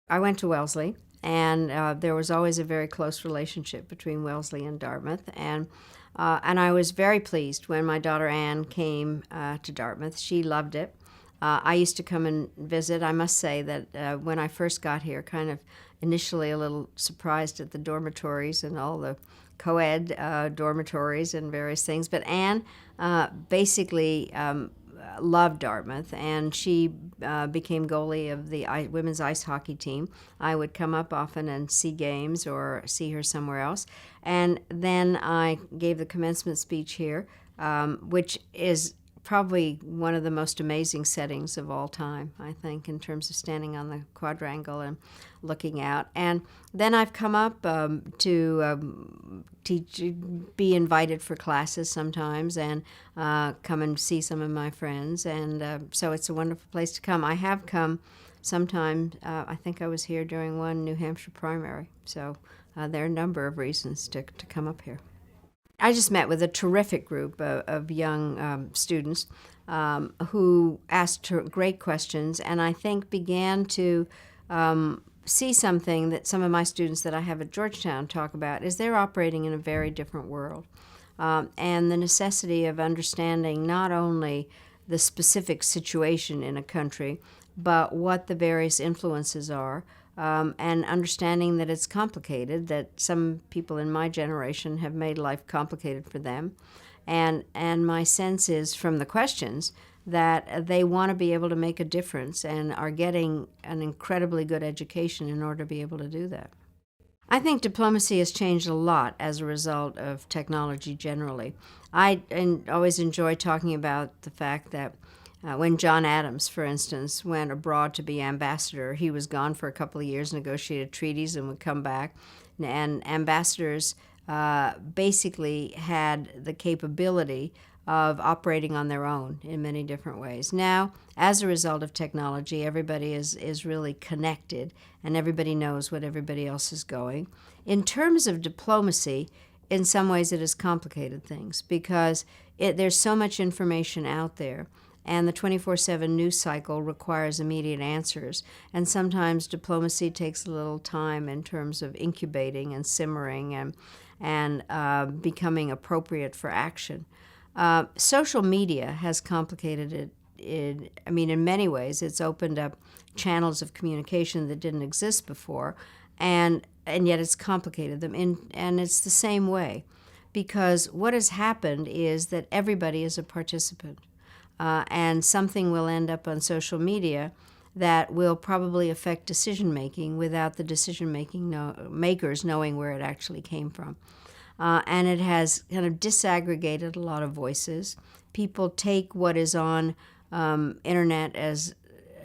I went to Wellesley, and there was always a very close relationship between Wellesley and Dartmouth, and I was very pleased when my daughter Anne came to Dartmouth. She loved it. I used to come and visit. I must say that when I first got here, kind of initially a little surprised at the dormitories and all the co-ed dormitories and various things. But Anne basically loved Dartmouth, and she became goalie of the women's ice hockey team. I would come up often and see games or see her somewhere else. And then I gave the commencement speech here, which is probably one of the most amazing settings of all time, I think, in terms of standing on the quadrangle and looking out. And then I've come up to teach, be invited for classes sometimes, and come and see some of my friends. And so it's a wonderful place to come. I have come sometime. I think I was here during one New Hampshire primary. So there are a number of reasons to come up here. I just met with a terrific group of young students who asked great questions, and I think began to see something that some of my students that I have at Georgetown talk about, is they're operating in a very different world. And the necessity of understanding not only the specific situation in a country, but what the various influences are, and understanding that it's complicated, that some people in my generation have made life complicated for them. And my sense is from the questions that they want to be able to make a difference and are getting an incredibly good education in order to be able to do that. I think diplomacy has changed a lot as a result of technology generally. I always enjoy talking about the fact that when John Adams, for instance, went abroad to be ambassador, he was gone for a couple of years, negotiated treaties, and would come back. And ambassadors basically had the capability of operating on their own in many different ways. Now, as a result of technology, everybody is really connected, and everybody knows what everybody else is going. In terms of diplomacy, in some ways it has complicated things because there's so much information out there. And the 24/7 news cycle requires immediate answers. And sometimes diplomacy takes a little time in terms of incubating and simmering and becoming appropriate for action. Social media has complicated it. In many ways, it's opened up channels of communication that didn't exist before, and yet it's complicated them. And it's the same way, because what has happened is that everybody is a participant. And something will end up on social media that will probably affect decision-making without the decision-making makers knowing where it actually came from. And it has kind of disaggregated a lot of voices. People take what is on internet as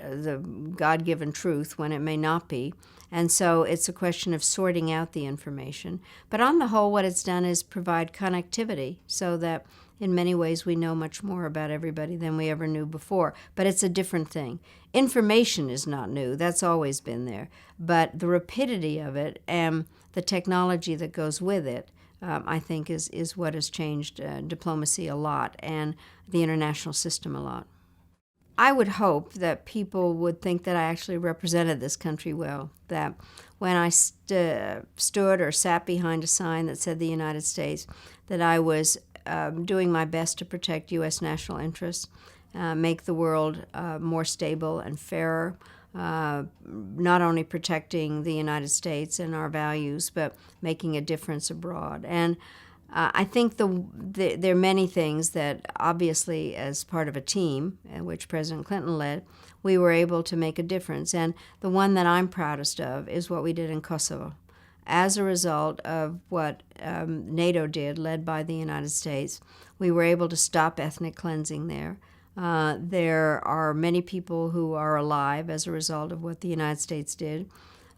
the God-given truth when it may not be. And so it's a question of sorting out the information. But on the whole, what it's done is provide connectivity so that in many ways we know much more about everybody than we ever knew before. But it's a different thing. Information is not new. That's always been there. But the rapidity of it and the technology that goes with it, I think, is what has changed diplomacy a lot and the international system a lot. I would hope that people would think that I actually represented this country well, that when I stood or sat behind a sign that said the United States, that I was doing my best to protect U.S. national interests, make the world more stable and fairer, not only protecting the United States and our values, but making a difference abroad. And I think there are many things that, obviously, as part of a team, which President Clinton led, we were able to make a difference. And the one that I'm proudest of is what we did in Kosovo. As a result of what NATO did, led by the United States, we were able to stop ethnic cleansing there. There are many people who are alive as a result of what the United States did.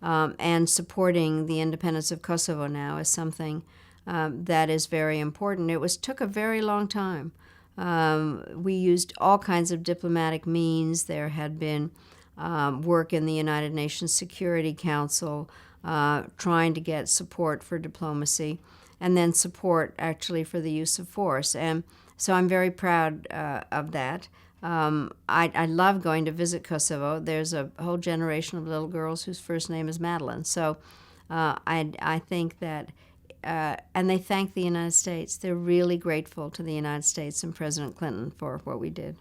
And supporting the independence of Kosovo now is something that is very important. Took a very long time. We used all kinds of diplomatic means. There had been work in the United Nations Security Council trying to get support for diplomacy, and then support actually for the use of force. And so I'm very proud of that. I love going to visit Kosovo. There's a whole generation of little girls whose first name is Madeleine. So I think that, and they thank the United States. They're really grateful to the United States and President Clinton for what we did.